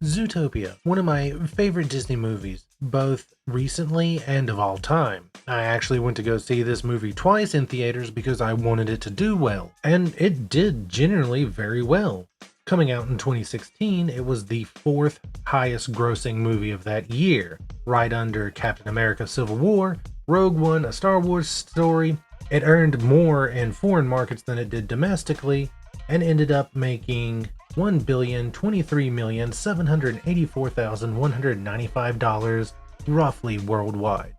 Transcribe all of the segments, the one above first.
Zootopia, one of my favorite Disney movies, both recently and of all time. I actually went to go see this movie twice in theaters because I wanted it to do well, and it did generally very well. Coming out in 2016, it was the fourth highest grossing movie of that year, right under Captain America Civil War, Rogue One, A Star Wars Story. It earned more in foreign markets than it did domestically, and ended up making $1,023,784,195 roughly worldwide,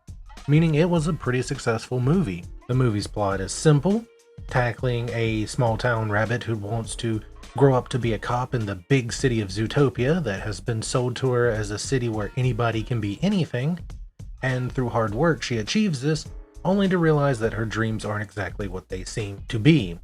meaning it was a pretty successful movie. The movie's plot is simple, tackling a small town rabbit who wants to grow up to be a cop in the big city of Zootopia that has been sold to her as a city where anybody can be anything, and through hard work she achieves this, only to realize that her dreams aren't exactly what they seem to be.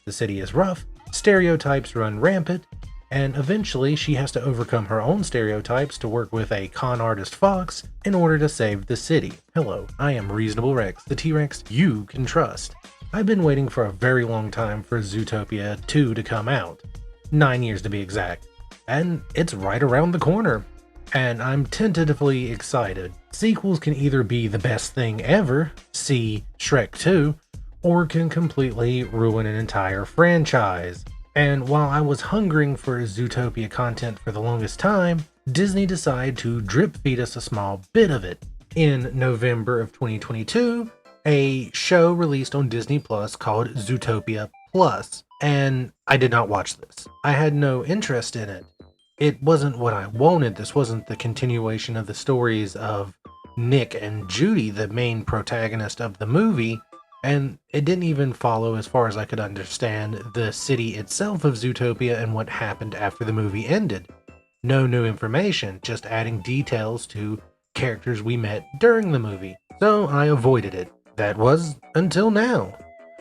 The city is rough, stereotypes run rampant, and eventually she has to overcome her own stereotypes to work with a con artist Fox in order to save the city. Hello, I am Reasonable Rex, the T-Rex you can trust. I've been waiting for a very long time for Zootopia 2 to come out. 9 years to be exact. And it's right around the corner. And I'm tentatively excited. Sequels can either be the best thing ever, see Shrek 2, or can completely ruin an entire franchise. And while I was hungering for Zootopia content for the longest time, Disney decided to drip feed us a small bit of it. In November of 2022, a show released on Disney Plus called Zootopia Plus, and I did not watch this. I had no interest in it. It wasn't what I wanted. This wasn't the continuation of the stories of Nick and Judy, the main protagonist of the movie. And it didn't even follow, as far as I could understand, the city itself of Zootopia and what happened after the movie ended. No new information, just adding details to characters we met during the movie. So I avoided it. That was until now.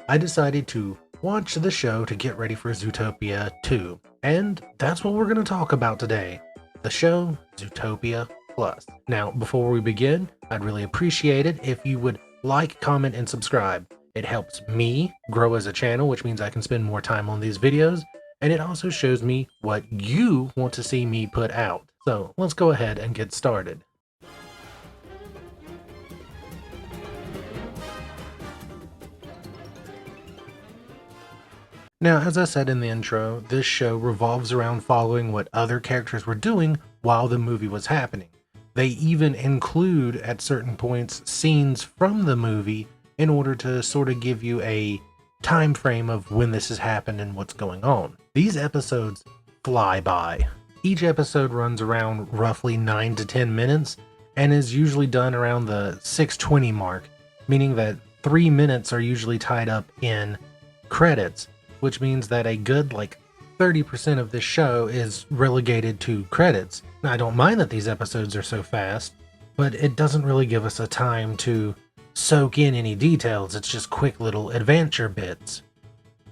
I decided to watch the show to get ready for Zootopia 2. And that's what we're going to talk about today. The show, Zootopia Plus. Now, before we begin, I'd really appreciate it if you would like, comment, and subscribe. It helps me grow as a channel, which means I can spend more time on these videos, and it also shows me what you want to see me put out. So let's go ahead and get started. Now, as I said in the intro, this show revolves around following what other characters were doing while the movie was happening. They even include, at certain points, scenes from the movie in order to sort of give you a time frame of when this has happened and what's going on. These episodes fly by. Each episode runs around roughly 9 to 10 minutes and is usually done around the 6:20 mark, meaning that 3 minutes are usually tied up in credits, which means that a good 30% of this show is relegated to credits. Now, I don't mind that these episodes are so fast, but it doesn't really give us a time to soak in any details. It's just quick little adventure bits.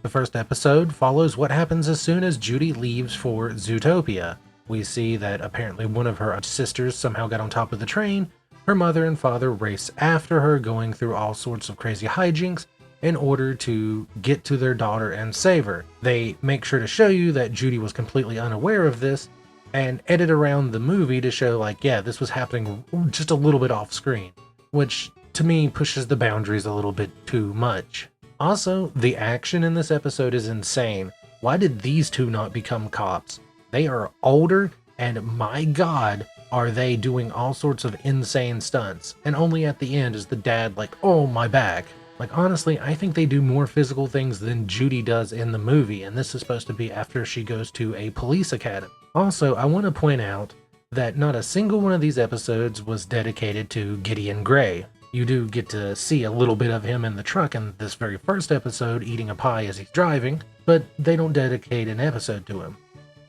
The first episode follows what happens as soon as Judy leaves for Zootopia. We see that apparently one of her sisters somehow got on top of the train. Her mother and father race after her, going through all sorts of crazy hijinks in order to get to their daughter and save her. They make sure to show you that Judy was completely unaware of this and edit around the movie to show yeah, this was happening just a little bit off screen, which to me pushes the boundaries a little bit too much. Also, the action in this episode is insane. Why did these two not become cops? They are older, and my god, are they doing all sorts of insane stunts. And only at the end is the dad oh, my back. Honestly, I think they do more physical things than Judy does in the movie, and this is supposed to be after she goes to a police academy. Also, I want to point out that not a single one of these episodes was dedicated to Gideon Grey. You do get to see a little bit of him in the truck in this very first episode eating a pie as he's driving, but they don't dedicate an episode to him.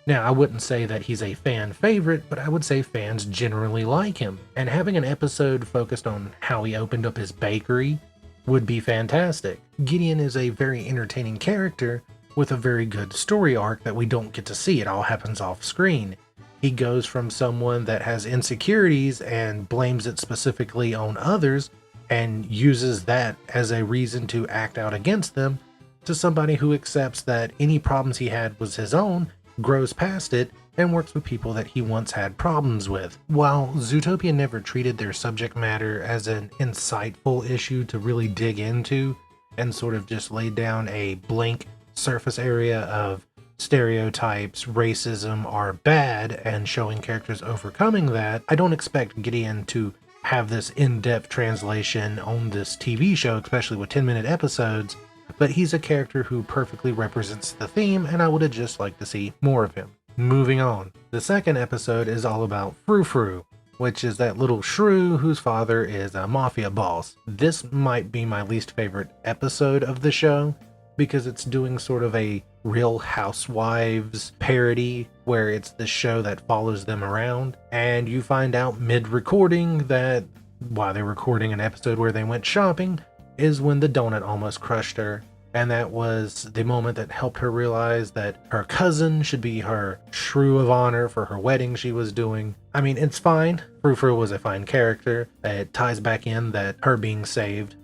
Now, I wouldn't say that he's a fan favorite, but I would say fans generally like him, and having an episode focused on how he opened up his bakery would be fantastic. Gideon is a very entertaining character with a very good story arc that we don't get to see. It all happens off screen. He goes from someone that has insecurities and blames it specifically on others and uses that as a reason to act out against them, to somebody who accepts that any problems he had was his own grows past it and works with people that he once had problems with. While Zootopia never treated their subject matter as an insightful issue to really dig into, and sort of just laid down a blank surface area of stereotypes, racism are bad, and showing characters overcoming that, I don't expect Gideon to have this in-depth translation on this TV show, especially with 10-minute episodes, but he's a character who perfectly represents the theme, and I would have just liked to see more of him. Moving on. The second episode is all about Frou Frou, which is that little shrew whose father is a mafia boss. This might be my least favorite episode of the show, because it's doing sort of a Real Housewives parody, where it's the show that follows them around, and you find out mid-recording that while they're recording an episode where they went shopping is when the donut almost crushed her, and that was the moment that helped her realize that her cousin should be her shrew of honor for her wedding she was doing. I mean, it's fine. Frou Frou was a fine character. It ties back in that her being saved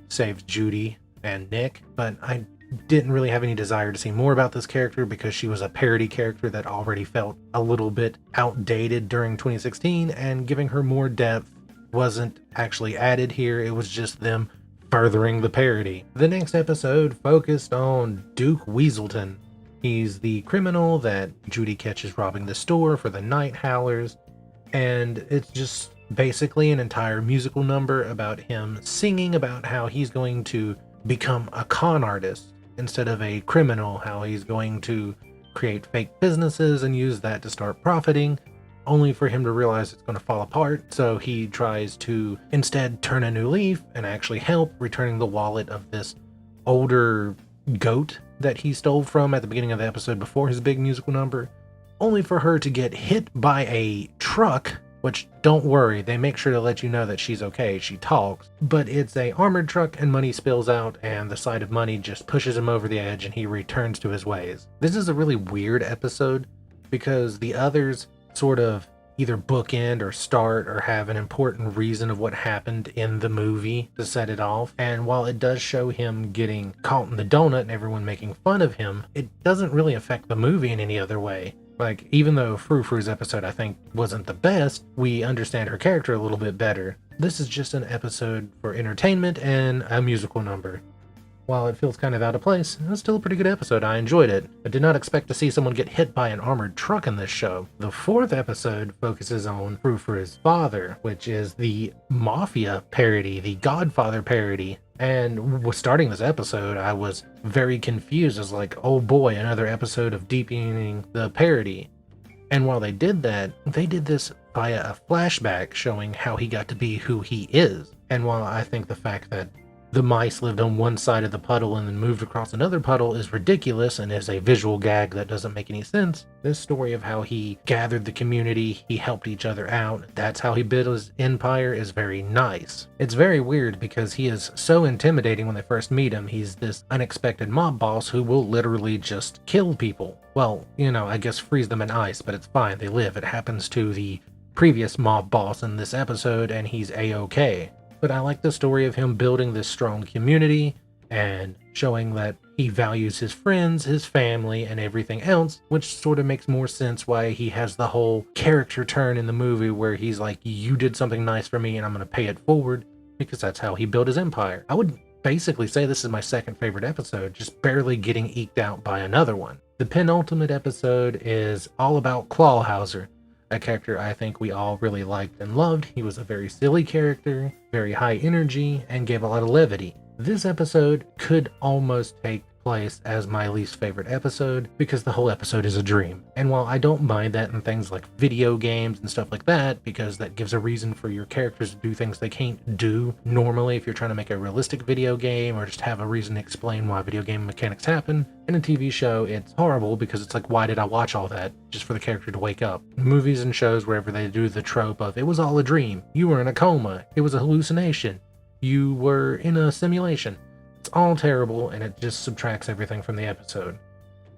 Judy and Nick, but I didn't really have any desire to see more about this character because she was a parody character that already felt a little bit outdated during 2016, and giving her more depth wasn't actually added here. It was just them furthering the parody. The next episode focused on Duke Weaselton. He's the criminal that Judy catches robbing the store for the Night Howlers, and it's just basically an entire musical number about him singing about how he's going to become a con artist instead of a criminal, how he's going to create fake businesses and use that to start profiting, only for him to realize it's going to fall apart. So he tries to instead turn a new leaf and actually help, returning the wallet of this older goat that he stole from at the beginning of the episode before his big musical number, only for her to get hit by a truck, which, don't worry, they make sure to let you know that she's okay. She talks, but it's a armored truck and money spills out, and the sight of money just pushes him over the edge and he returns to his ways. This is a really weird episode because the others sort of either bookend or start or have an important reason of what happened in the movie to set it off. And while it does show him getting caught in the donut and everyone making fun of him, it doesn't really affect the movie in any other way. Like, even though Frou Frou's episode I think wasn't the best, we understand her character a little bit better. This is just an episode for entertainment and a musical number. While it feels kind of out of place, it was still a pretty good episode. I enjoyed it. I did not expect to see someone get hit by an armored truck in this show. The fourth episode focuses on Frou Frou's father, which is the Mafia parody, the Godfather parody. And starting this episode, I was very confused. I was like, oh boy, another episode of deepening the parody. And while they did that, they did this via a flashback showing how he got to be who he is. And while I think the fact that the mice lived on one side of the puddle and then moved across another puddle is ridiculous and is a visual gag that doesn't make any sense, this story of how he gathered the community, he helped each other out, that's how he built his empire, is very nice. It's very weird because he is so intimidating when they first meet him. He's this unexpected mob boss who will literally just kill people. Well, you know, I guess freeze them in ice, but it's fine, they live. It happens to the previous mob boss in this episode and he's a-okay. But I like the story of him building this strong community and showing that he values his friends, his family, and everything else, which sort of makes more sense why he has the whole character turn in the movie where he's like, you did something nice for me and I'm going to pay it forward, because that's how he built his empire. I would basically say this is my second favorite episode, just barely getting eked out by another one. The penultimate episode is all about Clawhauser, a character I think we all really liked and loved. He was a very silly character, very high energy, and gave a lot of levity. This episode could almost take place as my least favorite episode because the whole episode is a dream. And while I don't mind that in things like video games and stuff like that, because that gives a reason for your characters to do things they can't do normally if you're trying to make a realistic video game or just have a reason to explain why video game mechanics happen, in a TV show it's horrible because it's like, why did I watch all that just for the character to wake up? Movies and shows wherever they do the trope of it was all a dream, you were in a coma, it was a hallucination, you were in a simulation. It's all terrible, and it just subtracts everything from the episode.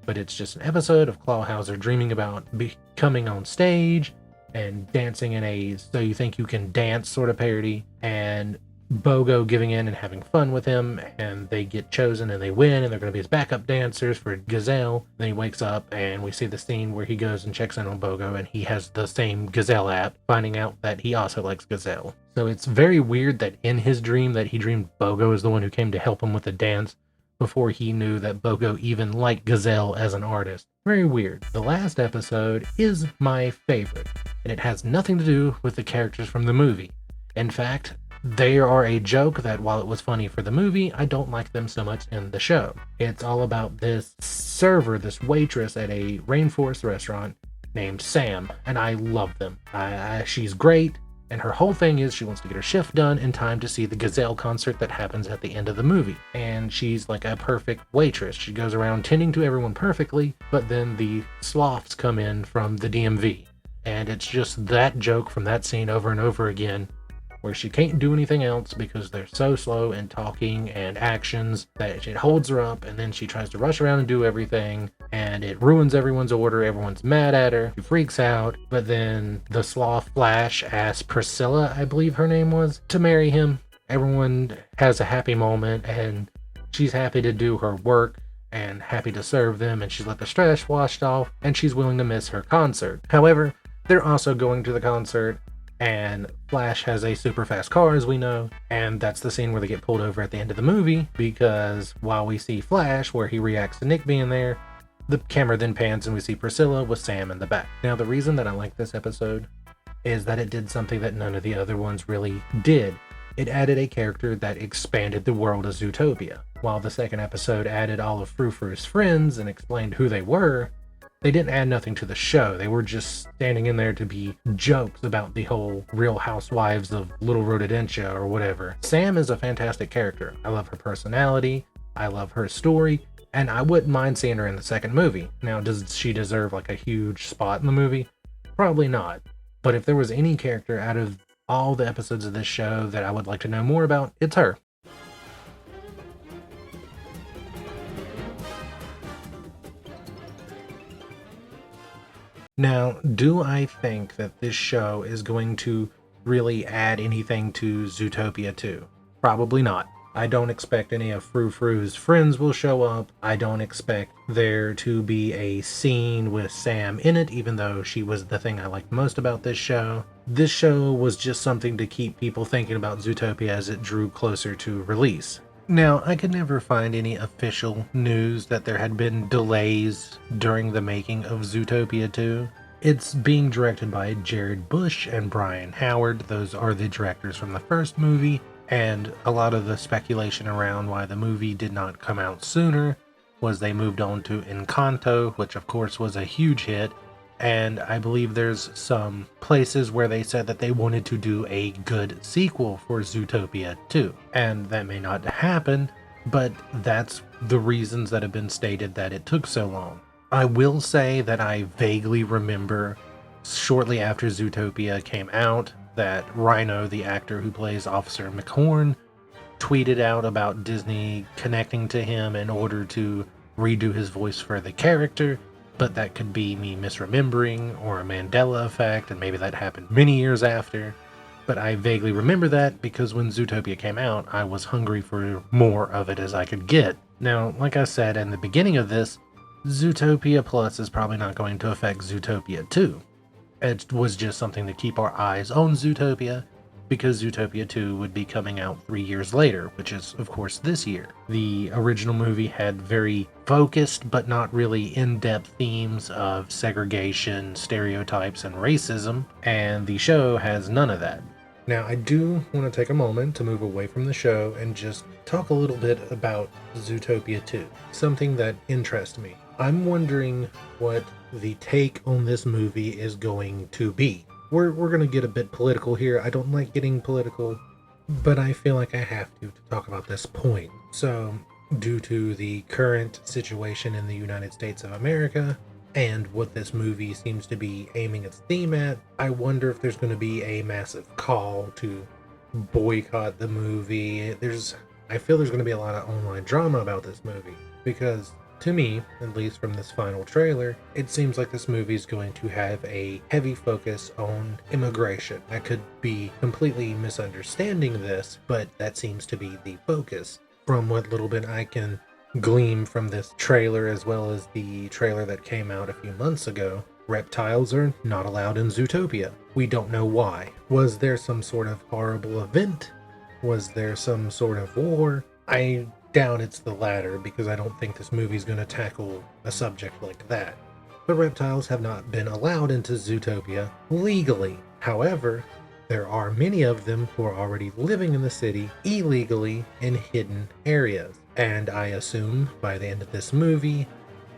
But it's just an episode of Clawhauser dreaming about becoming on stage and dancing in a so you think you can dance sort of parody, and Bogo giving in and having fun with him, and they get chosen and they win, and they're going to be his backup dancers for Gazelle. Then he wakes up, and we see the scene where he goes and checks in on Bogo, and he has the same Gazelle app, finding out that he also likes Gazelle. So it's very weird that in his dream that he dreamed Bogo is the one who came to help him with the dance before he knew that Bogo even liked Gazelle as an artist. Very weird. The last episode is my favorite, and it has nothing to do with the characters from the movie. In fact, they are a joke that while it was funny for the movie, I don't like them so much in the show. It's all about this server, this waitress at a rainforest restaurant named Sam, and I love them. She's great, and her whole thing is she wants to get her shift done in time to see the Gazelle concert that happens at the end of the movie. And she's like a perfect waitress. She goes around tending to everyone perfectly, but then the sloths come in from the DMV. And it's just that joke from that scene over and over again, where she can't do anything else because they're so slow in talking and actions that it holds her up, and then she tries to rush around and do everything, and it ruins everyone's order. Everyone's mad at her. She freaks out, but then the sloth Flash asks Priscilla, I believe her name was, to marry him. Everyone has a happy moment, and she's happy to do her work and happy to serve them, and she's let the stress washed off, and she's willing to miss her concert. However, they're also going to the concert, and Flash has a super fast car, as we know, and that's the scene where they get pulled over at the end of the movie, because while we see Flash, where he reacts to Nick being there, the camera then pans and we see Priscilla with Sam in the back. Now, the reason that I like this episode is that it did something that none of the other ones really did. It added a character that expanded the world of Zootopia. While the second episode added all of Frou Frou's friends and explained who they were, they didn't add nothing to the show. They were just standing in there to be jokes about the whole Real Housewives of Little Rhodedentia or whatever. Sam is a fantastic character. I love her personality. I love her story. And I wouldn't mind seeing her in the second movie. Now, does she deserve like a huge spot in the movie? Probably not. But if there was any character out of all the episodes of this show that I would like to know more about, it's her. Now, do I think that this show is going to really add anything to Zootopia 2? Probably not. I don't expect any of Frou Frou's friends will show up. I don't expect there to be a scene with Sam in it, even though she was the thing I liked most about this show. This show was just something to keep people thinking about Zootopia as it drew closer to release. Now, I could never find any official news that there had been delays during the making of Zootopia 2. It's being directed by Jared Bush and Brian Howard. Those are the directors from the first movie, and a lot of the speculation around why the movie did not come out sooner was they moved on to Encanto, which of course was a huge hit, and I believe there's some places where they said that they wanted to do a good sequel for Zootopia 2. And that may not happen, but that's the reasons that have been stated that it took so long. I will say that I vaguely remember shortly after Zootopia came out that Rhino, the actor who plays Officer McHorn, tweeted out about Disney connecting to him in order to redo his voice for the character. But that could be me misremembering or a Mandela effect, and maybe that happened many years after. But I vaguely remember that because when Zootopia came out, I was hungry for more of it as I could get. Now, like I said in the beginning of this, Zootopia Plus is probably not going to affect Zootopia 2. It was just something to keep our eyes on Zootopia, because Zootopia 2 would be coming out 3 years later, which is, of course, this year. The original movie had very focused but not really in-depth themes of segregation, stereotypes, and racism, and the show has none of that. Now, I do want to take a moment to move away from the show and just talk a little bit about Zootopia 2, something that interests me. I'm wondering what the take on this movie is going to be. We're going to get a bit political here. I don't like getting political, but I feel like I have to talk about this point. So, due to the current situation in the United States of America and what this movie seems to be aiming its theme at, I wonder if there's going to be a massive call to boycott the movie. I feel there's going to be a lot of online drama about this movie, because To me, at least from this final trailer, it seems like this movie is going to have a heavy focus on immigration. I could be completely misunderstanding this, but that seems to be the focus. From what little bit I can glean from this trailer, as well as the trailer that came out a few months ago, reptiles are not allowed in Zootopia. We don't know why. Was there some sort of horrible event? Was there some sort of war? I doubt it's the latter, because I don't think this movie's going to tackle a subject like that. But reptiles have not been allowed into Zootopia legally. However, there are many of them who are already living in the city illegally in hidden areas. And I assume by the end of this movie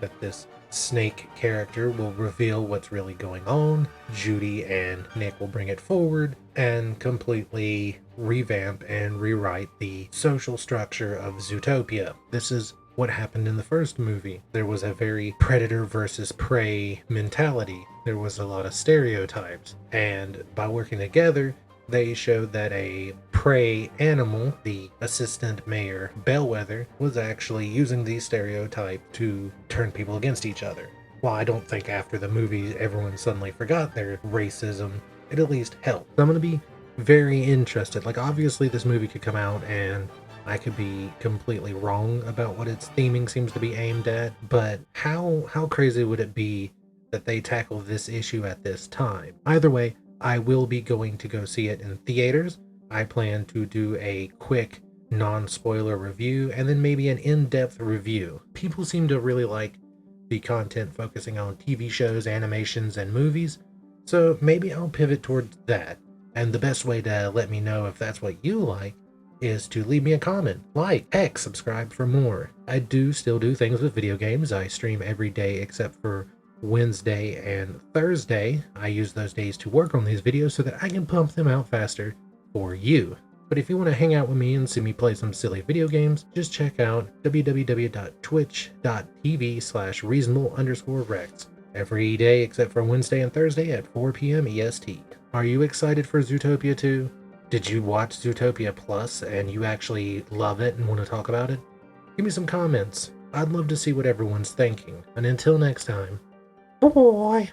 that this snake character will reveal what's really going on. Judy and Nick will bring it forward and completely revamp and rewrite the social structure of Zootopia. This is what happened in the first movie. There was a very predator versus prey mentality. There was a lot of stereotypes. And by working together, they showed that a prey animal, the assistant mayor Bellwether, was actually using these stereotypes to turn people against each other. While I don't think after the movie everyone suddenly forgot their racism, it at least helped. So I'm going to be very interested. Like, obviously this movie could come out and I could be completely wrong about what its theming seems to be aimed at, but how crazy would it be that they tackle this issue at this time? Either way, I will be going to go see it in theaters. I plan to do a quick non-spoiler review and then maybe an in-depth review. People seem to really like the content focusing on TV shows, animations, and movies, so maybe I'll pivot towards that. And the best way to let me know if that's what you like is to leave me a comment, like, heck, subscribe for more. I do still do things with video games. I stream every day except for Wednesday and Thursday. I use those days to work on these videos so that I can pump them out faster for you. But if you want to hang out with me and see me play some silly video games, just check out www.twitch.tv/reasonable_rex every day except for Wednesday and Thursday at 4 p.m. EST. Are you excited for Zootopia 2? Did you watch Zootopia Plus and you actually love it and want to talk about it? Give me some comments. I'd love to see what everyone's thinking. And until next time, bye.